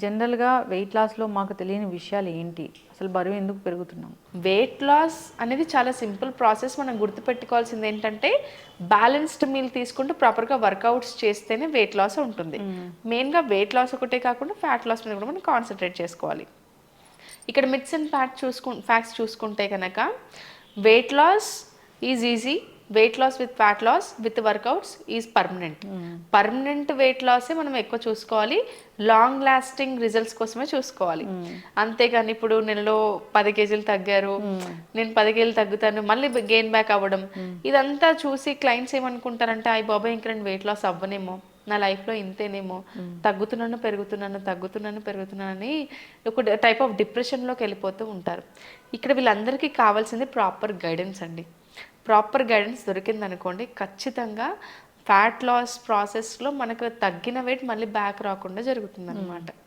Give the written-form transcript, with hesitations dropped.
జనరల్‌గా వెయిట్ లాస్‌లో మాకు తెలియని విషయాలు ఏంటి? అసలు బరువు ఎందుకు పెరుగుతున్నాం? వెయిట్ లాస్ అనేది చాలా సింపుల్ ప్రాసెస్. మనం గుర్తుపెట్టుకోవాల్సింది ఏంటంటే, బ్యాలెన్స్డ్ మీల్ తీసుకుంటూ ప్రాపర్‌గా వర్కౌట్స్ చేస్తేనే వెయిట్ లాస్ ఉంటుంది. మెయిన్‌గా వెయిట్ లాస్ ఒకటే కాకుండా ఫ్యాట్ లాస్ మీద కూడా మనం కాన్సంట్రేట్ చేసుకోవాలి. ఇక్కడ మిత్స్ అండ్ ఫ్యాక్ట్స్ చూసుకుంటే కనుక weight loss is easy, weight loss with fat loss with workouts is permanent. Permanent weight లాసే మనం ఎక్కువ చూసుకోవాలి, లాంగ్ లాస్టింగ్ రిజల్ట్స్ కోసమే చూసుకోవాలి. అంతేగాని ఇప్పుడు నెలలో 10 కేజీలు తగ్గారు, నేను 10 కేజీలు తగ్గుతాను మళ్ళీ గెయిన్ బ్యాక్ అవ్వడం, ఇదంతా చూసి క్లయింట్స్ ఏమనుకుంటారంటే అయ్య బాబాయ్ ఇంక నేను వెయిట్ లాస్ అవ్వనేమో, నా లైఫ్లో ఇంతేనేమో, తగ్గుతున్నాను పెరుగుతున్నాను అని ఒక టైప్ ఆఫ్ డిప్రెషన్లోకి వెళ్ళిపోతూ ఉంటారు. ఇక్కడ వీళ్ళందరికీ కావాల్సింది ప్రాపర్ గైడెన్స్ అండి. ప్రాపర్ గైడెన్స్ దొరికిందనుకోండి, ఖచ్చితంగా ఫ్యాట్ లాస్ ప్రాసెస్లో మనకు తగ్గిన వెయిట్ మళ్ళీ బ్యాక్ రాకుండా జరుగుతుంది అనమాట.